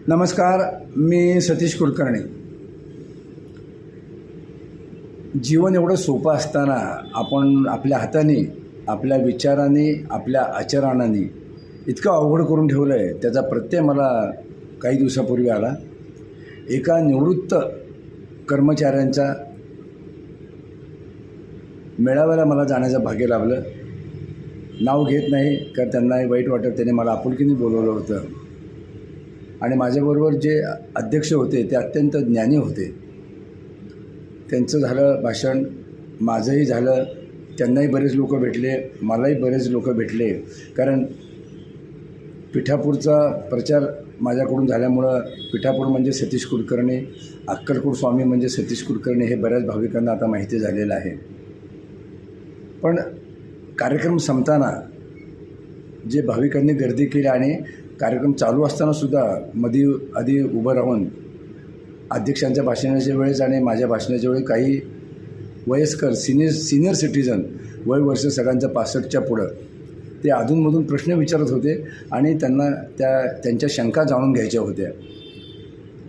नमस्कार, मी सतीश कुलकर्णी. जीवन एवढं सोपं असताना आपण आपल्या हाताने, आपल्या विचारांनी, आपल्या आचरणाने इतकं अवघड करून ठेवलं आहे. त्याचा प्रत्यय मला काही दिवसापूर्वी आला. एका निवृत्त कर्मचाऱ्यांच्या मेळाव्याला मला जाण्याचं भाग्य लाभलं. नाव घेत नाही कारण त्यांनाही वाईट वाटत. त्याने मला आपुलकीने बोलवलं होतं आणि माझ्याबरोबर जे अध्यक्ष होते ते अत्यंत ज्ञानी होते. त्यांचं झालं भाषण, माझंही झालं. त्यांनाही बरेच लोक भेटले, मलाही बरेच लोक भेटले. कारण पिठापूरचा प्रचार माझ्याकडून झाल्यामुळं पिठापूर म्हणजे सतीश कुलकर्णी, अक्कलकोट स्वामी म्हणजे सतीश कुलकर्णी हे बऱ्याच भाविकांना आता माहिती झालेलं आहे. पण कार्यक्रम संपताना जे भाविकांनी गर्दी केली आणि कार्यक्रम चालू असतानासुद्धा आधी उभं राहून अध्यक्षांच्या भाषणाच्या वेळेस आणि माझ्या भाषणाच्या वेळी काही वयस्कर सिनियर सिटीजन, वय वर्ष सगळ्यांचं 65च्या पुढं, ते अधूनमधून प्रश्न विचारत होते आणि त्यांना त्यांच्या शंका जाणून घ्यायच्या होत्या.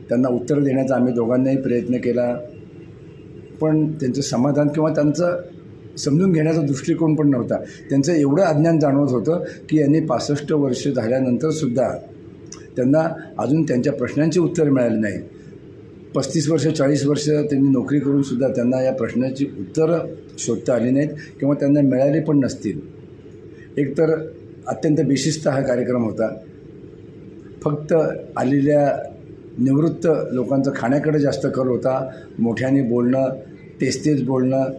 त्यांना उत्तर देण्याचा आम्ही दोघांनाही प्रयत्न केला. पण त्यांचं समाधान किंवा त्यांचं समजून घेण्याचा दृष्टिकोन पण नव्हता. त्यांचं एवढं अज्ञान जाणवत होतं की यांनी 65 वर्ष झाल्यानंतरसुद्धा त्यांना अजून त्यांच्या प्रश्नांची उत्तर मिळाली नाही. 35 वर्ष 40 वर्ष त्यांनी नोकरी करूनसुद्धा त्यांना या प्रश्नाची उत्तरं शोधता आली नाहीत किंवा त्यांना मिळाली पण नसतील. एकतर अत्यंत बेशिस्त हा कार्यक्रम होता. फक्त आलेल्या निवृत्त लोकांचं खाण्याकडे जास्त कल होता. मोठ्याने बोलणं, तेच बोलणं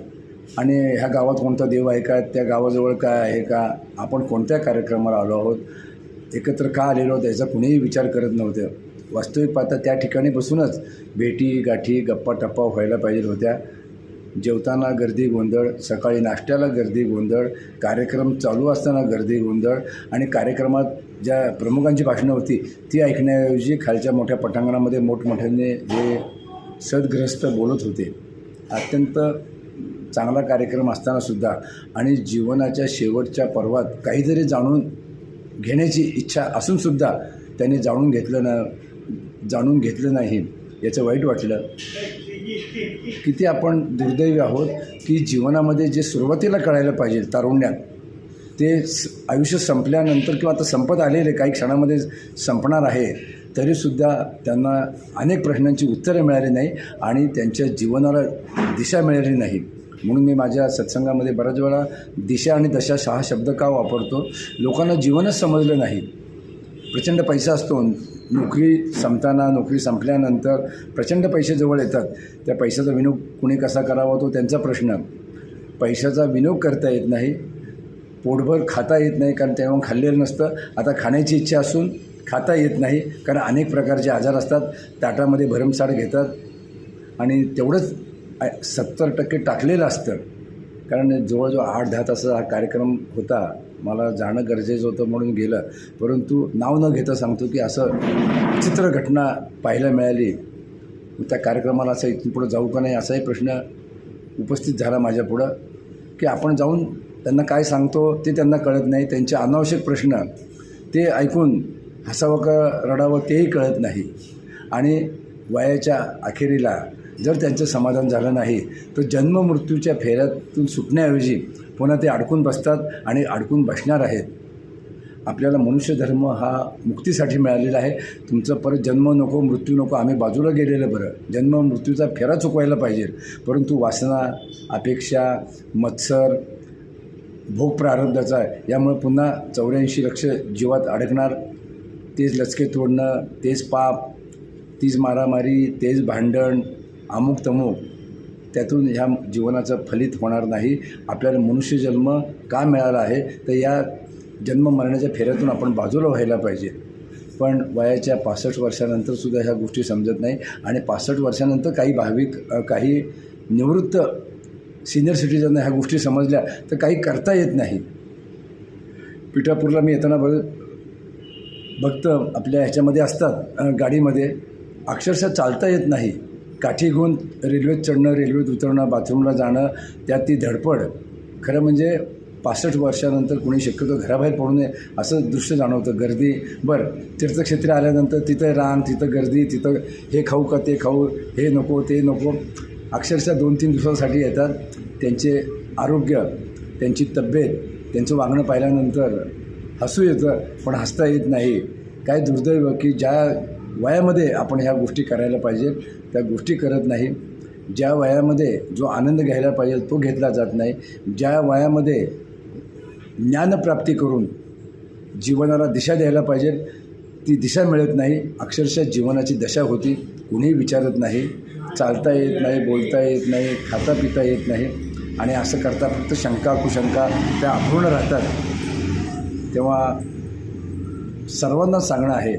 आणि ह्या गावात कोणता देव आहे का, त्या गावाजवळ काय आहे का, आपण कोणत्या कार्यक्रमाला आलो आहोत, एकत्र का आलेलो आहोत याचा कुणीही विचार करत नव्हतं. वास्तविक पाहता त्या ठिकाणी बसूनच भेटी गाठी गप्पा टप्पा व्हायला पाहिजे होत्या. जेवताना गर्दी गोंधळ, सकाळी नाश्त्याला गर्दी गोंधळ, कार्यक्रम चालू असताना गर्दी गोंधळ आणि कार्यक्रमात ज्या प्रमुखांची भाषणं होती ती ऐकण्याऐवजी खालच्या मोठ्या पटांगणामध्ये मोठमोठ्याने जे सद्ग्रस्त बोलत होते. अत्यंत चांगला कार्यक्रम असतानासुद्धा आणि जीवनाच्या शेवटच्या पर्वात काहीतरी जाणून घेण्याची इच्छा असूनसुद्धा त्यांनी जाणून घेतलं नाही. याचं वाईट वाटलं. किती आपण दुर्दैवी आहोत की जीवनामध्ये जे सुरुवातीला कळायला पाहिजे तारुण्यात, ते आयुष्य संपल्यानंतर किंवा आता संपत आलेले काही क्षणामध्ये संपणार आहे, तरीसुद्धा त्यांना अनेक प्रश्नांची उत्तरं मिळाली नाही आणि त्यांच्या जीवनाला दिशा मिळाली नाही. म्हणून मी माझ्या सत्संगामध्ये बऱ्याच वेळा दिशा आणि दशा हा शब्द का वापरतो. लोकांना जीवनच समजलं नाही. प्रचंड पैसा असतो, नोकरी संपल्यानंतर प्रचंड पैसे जवळ येतात. त्या पैशाचा विनियोग कुणी कसा करावा तो त्यांचा प्रश्न. पैशाचा विनियोग करता येत नाही, पोटभर खाता येत नाही कारण तेव्हा खाल्लेलं नसतं. आता खाण्याची इच्छा असून खाता येत नाही कारण अनेक प्रकारचे आजार असतात. ताटामध्ये भरमसाठ घेतात आणि तेवढंच 70% टाकलेलं असतं. कारण जवळजवळ 8-10 तासाचा हा कार्यक्रम होता. मला जाणं गरजेचं होतं म्हणून गेलं. परंतु नाव न घेता सांगतो की असं विचित्र घटना पाहायला मिळाली. त्या कार्यक्रमाला असं इथून पुढं जाऊ का नाही असाही प्रश्न उपस्थित झाला माझ्यापुढं की आपण जाऊन त्यांना काय सांगतो ते त्यांना कळत नाही. त्यांचे अनावश्यक प्रश्न ते ऐकून हसावं का रडावं तेही कळत नाही. आणि वयाच्या अखेरीला जर त्यांचं समाधान झालं नाही तर जन्ममृत्यूच्या फेऱ्यातून सुटण्याऐवजी पुन्हा ते अडकून बसतात आणि अडकून बसणार आहेत. आपल्याला मनुष्यधर्म हा मुक्तीसाठी मिळालेला आहे. तुमचं परत जन्म नको, मृत्यू नको, आम्ही बाजूला गेलेलं बरं. जन्म मृत्यूचा फेरा चुकवायला पाहिजे. परंतु वासना, अपेक्षा, मत्सर, भोग प्रारब्धाचा यामुळे पुन्हा 84 लक्ष जीवात अडकणार. तेच लचके तोडणं, तेच पाप, तीच मारामारी, तेच भांडण, अमुक तमुक, त्यातून ह्या जीवनाचं फलित होणार नाही. आपल्याला मनुष्यजन्म का मिळाला आहे तर या जन्म मरणाच्या फेऱ्यातून आपण बाजूला व्हायला पाहिजे. पण वयाच्या 65 वर्षानंतरसुद्धा ह्या गोष्टी समजत नाही आणि 65 वर्षानंतर काही भाविक, काही निवृत्त सिनियर सिटीजनना ह्या गोष्टी समजल्या तर काही करता येत नाही. पिठापूरला मी येताना भक्त आपल्या ह्याच्यामध्ये असतात गाडीमध्ये, अक्षरशः चालता येत नाही. काठी घेऊन रेल्वेत चढणं, रेल्वेत उतरणं, बाथरूमला जाणं, त्यात ती धडपड. खरं म्हणजे 65 वर्षानंतर कोणी शक्यतो घराबाहेर पडू नये असं दृश्य जाणवतं. गर्दी बरं, तीर्थक्षेत्री आल्यानंतर तिथं रांग, तिथं गर्दी, तिथं हे खाऊ का ते खाऊ, हे नको ते नको, अक्षरशः 2-3 दिवसासाठी येतात. त्यांचे आरोग्य, त्यांची तब्येत, त्यांचं वागणं पाहिल्यानंतर हसू येतं, पण हसता येत नाही. काय दुर्दैव की ज्या वयामध्ये आपण ह्या गोष्टी करायला पाहिजे त्या गोष्टी करत नाही. ज्या वयामध्ये जो आनंद घ्यायला पाहिजे तो घेतला जात नाही. ज्या वयामध्ये ज्ञानप्राप्ती करून जीवनाला दिशा द्यायला पाहिजे ती दिशा मिळत नाही. अक्षरशः जीवनाची दशा होती. कुणीही विचारत नाही. चालता येत नाही, बोलता येत नाही, खाता पिता येत नाही आणि असं करता फक्त शंका कुशंका त्या अपूर्ण राहतात. तेव्हा सर्वांना सांगणं आहे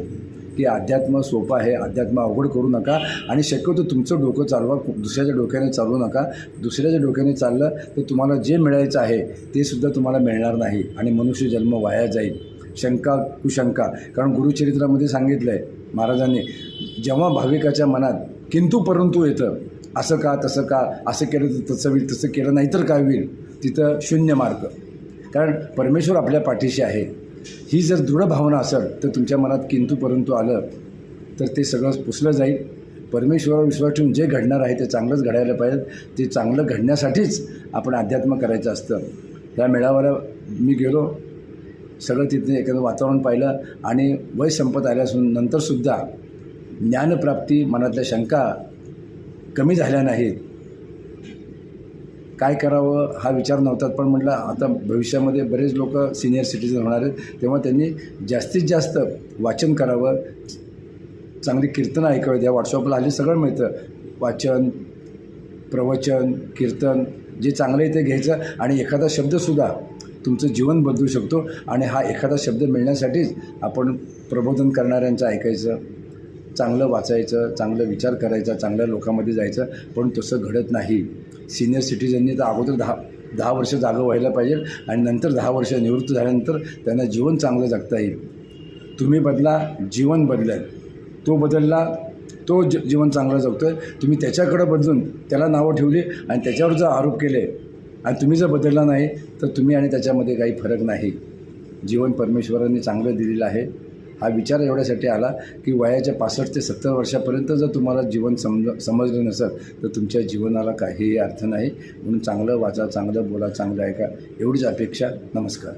की अध्यात्म सोपं आहे, अध्यात्म अवघड करू नका आणि शक्यतो तुमचं डोकं चालवा, दुसऱ्याच्या डोक्याने चालवू नका. दुसऱ्याच्या डोक्याने चाललं तर तुम्हाला जे मिळायचं आहे ते सुद्धा तुम्हाला मिळणार नाही आणि मनुष्य जन्म वाया जाईल. शंका कुशंका, कारण गुरुचरित्रामध्ये सांगितलं आहे महाराजांनी, जेव्हा भाविकाच्या मनात किंतु परंतु येतं, असं का तसं का, असं केलं तर तसं होईल, तसं केलं नाही तर काय होईल, तिथं शून्य मार्ग. कारण परमेश्वर आपल्या पाठीशी आहे. ही जर दृढ भावना असेल तर तुमच्या मनात किंतु परंतु आलं तर ते सगळं पुसलं जाईल. परमेश्वरावर विश्वास ठेवून जे घडणार आहे ते चांगलंच घडायला पाहिजे. ते चांगलं घडण्यासाठीच आपण अध्यात्म करायचं असतं. त्या मेळाव्याला मी गेलो, सगळं तिथे एखादं वातावरण पाहिलं आणि वय संपत आल्यासून नंतरसुद्धा ज्ञानप्राप्ती, मनातल्या शंका कमी झाल्या नाहीत. काय करावं हा विचार नव्हता, पण म्हटलं आता भविष्यामध्ये बरेच लोक सिनियर सिटीजन होणार आहेत, तेव्हा त्यांनी जास्तीत जास्त वाचन करावं, चांगली कीर्तनं ऐकावीत. या व्हॉट्सअपला हल्ली सगळं मिळतं, वाचन, प्रवचन, कीर्तन, जे चांगलं आहे ते घ्यायचं आणि एखादा शब्दसुद्धा तुमचं जीवन बदलू शकतो. आणि हा एखादा शब्द मिळण्यासाठीच आपण प्रबोधन करणाऱ्यांचं ऐकायचं, चांगलं वाचायचं, चांगलं विचार करायचा, चांगल्या लोकांमध्ये जायचं. पण तसं घडत नाही. सिनियर सिटीजननी तर अगोदर 10 वर्ष जागं व्हायला पाहिजे आणि नंतर 10 वर्ष निवृत्त झाल्यानंतर त्यांना जीवन चांगलं जगता येईल. तुम्ही बदला, जीवन बदलेल. तो बदलला, तो जीवन चांगलं जगतो आहे. तुम्ही त्याच्याकडं बदलून त्याला नावं ठेवली आणि त्याच्यावर जर आरोप केले आणि तुम्ही जर बदलला नाही तर तुम्ही आणि त्याच्यामध्ये काही फरक नाही. जीवन परमेश्वरांनी चांगलं दिलेलं आहे. हा विचार एवढ्यासाठी आला की वयाच्या 65 ते 70 वर्षापर्यंत जर तुम्हाला जीवन समजलं नसेल तर तुमच्या जीवनाला काहीही अर्थ नाही. म्हणून चांगलं वाचा, चांगलं बोला, चांगलं ऐका, एवढीच अपेक्षा. नमस्कार.